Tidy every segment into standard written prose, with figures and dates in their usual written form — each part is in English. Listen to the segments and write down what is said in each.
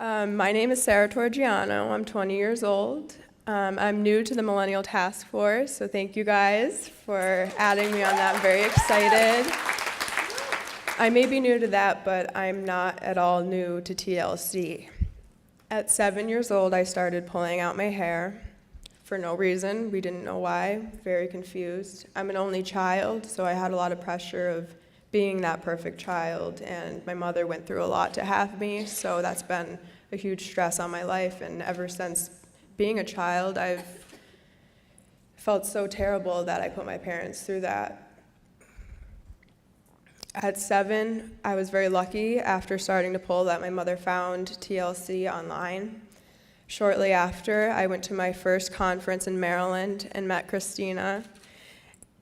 My name is Sera. I'm 20 years old. I'm new to the Millennial Task Force, so thank you guys for adding me on that. I'm very excited. I may be new to that, but I'm not at all new to TLC. At 7 years old, I started pulling out my hair for no reason. We didn't know why, very confused. I'm an only child, so I had a lot of pressure of being that perfect child, and my mother went through a lot to have me, so that's been a huge stress on my life. And ever since being a child, I've felt so terrible that I put my parents through that. At 7, I was very lucky after starting to pull that my mother found TLC online. Shortly after, I went to my first conference in Maryland and met Christina,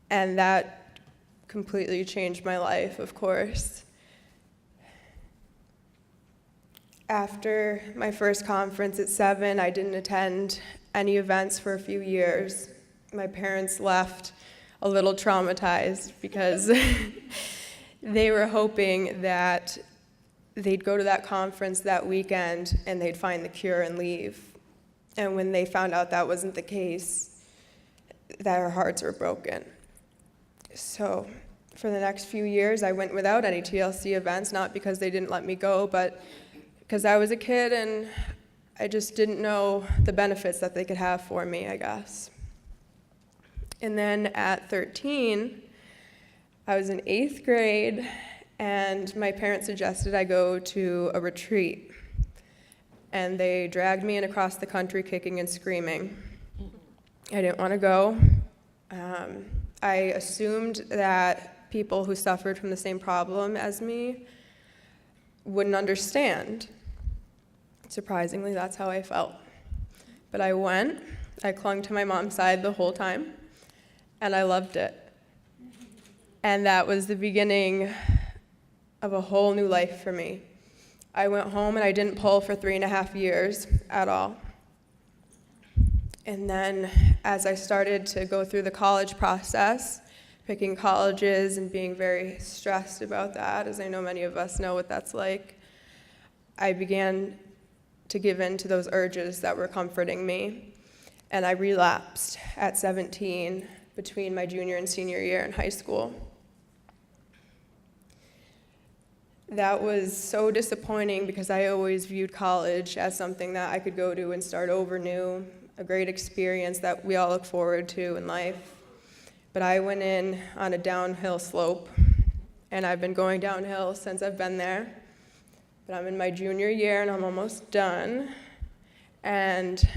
and that completely changed my life, of course. After my first conference at 7, I didn't attend any events for a few years. My parents left a little traumatized because they were hoping that they'd go to that conference that weekend and they'd find the cure and leave. And when they found out that wasn't the case, their hearts were broken. So for the next few years, I went without any TLC events, not because they didn't let me go, but because I was a kid and I just didn't know the benefits that they could have for me, I guess. And then at 13, I was in 8th grade, and my parents suggested I go to a retreat. And they dragged me in across the country kicking and screaming. I didn't want to go. I assumed that people who suffered from the same problem as me wouldn't understand. Surprisingly, that's how I felt. But I went, I clung to my mom's side the whole time, and I loved it. And that was the beginning of a whole new life for me. I went home and I didn't pull for 3.5 years at all. And then as I started to go through the college process, picking colleges and being very stressed about that, as I know many of us know what that's like, I began to give in to those urges that were comforting me. And I relapsed at 17 between my junior and senior year in high school. That was so disappointing because I always viewed college as something that I could go to and start over new, a great experience that we all look forward to in life. But I went in on a downhill slope, and I've been going downhill since I've been there. But I'm in my junior year and I'm almost done. And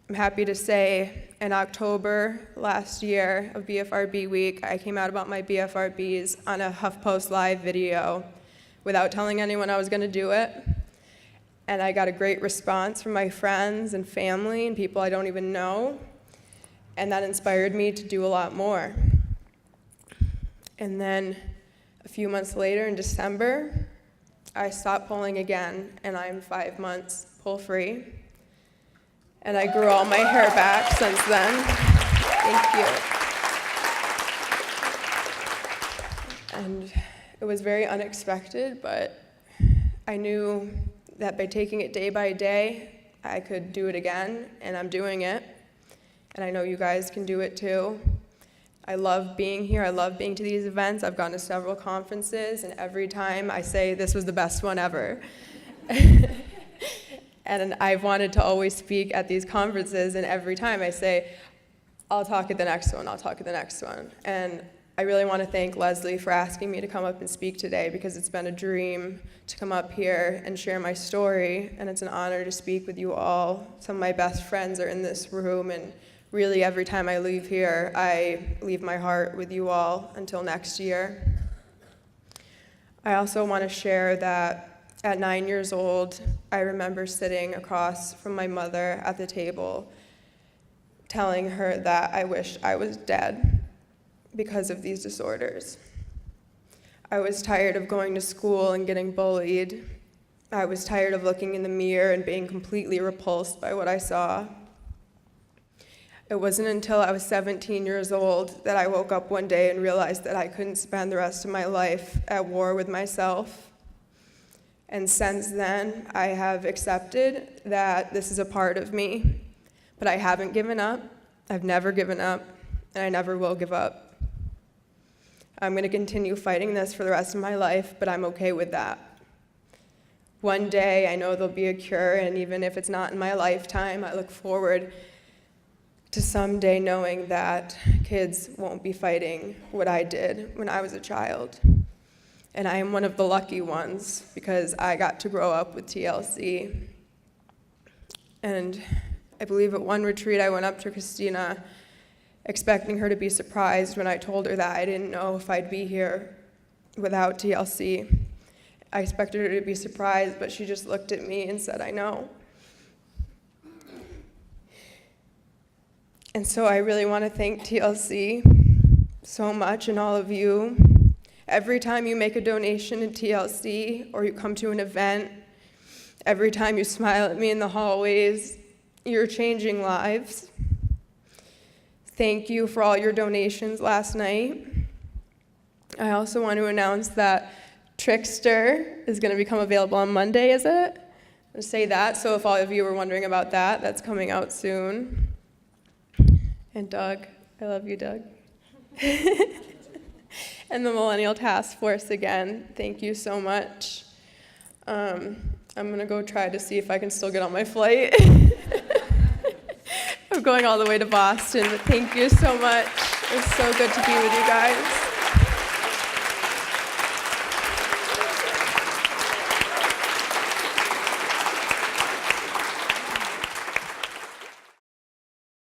I'm happy to say in October last year of BFRB week, I came out about my BFRBs on a HuffPost Live video without telling anyone I was going to do it. And I got a great response from my friends and family and people I don't even know. And that inspired me to do a lot more. And then a few months later in December, I stopped pulling again, and I'm 5 months pull-free. And I grew all my hair back since then. Thank you. And it was very unexpected, but I knew that by taking it day by day, I could do it again, and I'm doing it. And I know you guys can do it too. I love being here. I love being to these events. I've gone to several conferences, and every time I say this was the best one ever. And I've wanted to always speak at these conferences, and every time I say, I'll talk at the next one, I'll talk at the next one. And I really want to thank Leslie for asking me to come up and speak today, because it's been a dream to come up here and share my story, and it's an honor to speak with you all. Some of my best friends are in this room, and really every time I leave here, I leave my heart with you all until next year. I also want to share that at 9 years old, I remember sitting across from my mother at the table, telling her that I wished I was dead because of these disorders. I was tired of going to school and getting bullied. I was tired of looking in the mirror and being completely repulsed by what I saw. It wasn't until I was 17 years old that I woke up one day and realized that I couldn't spend the rest of my life at war with myself. And since then, I have accepted that this is a part of me, but I haven't given up. I've never given up, and I never will give up. I'm going to continue fighting this for the rest of my life, but I'm okay with that. One day, I know there'll be a cure, and even if it's not in my lifetime, I look forward to someday knowing that kids won't be fighting what I did when I was a child. And I am one of the lucky ones because I got to grow up with TLC. And I believe at one retreat, I went up to Christina expecting her to be surprised when I told her that I didn't know if I'd be here without TLC. I expected her to be surprised, but she just looked at me and said, I know. And so I really want to thank TLC so much, and all of you. Every time you make a donation to TLC or you come to an event, every time you smile at me in the hallways, you're changing lives. Thank you for all your donations last night. I also want to announce that Trickster is going to become available on Monday, is it? I'll say that, so if all of you were wondering about that, that's coming out soon. And Doug, I love you, Doug. And the Millennial Task Force again, thank you so much. I'm going to go try to see if I can still get on my flight. I'm going all the way to Boston, but thank you so much. It was so good to be with you guys.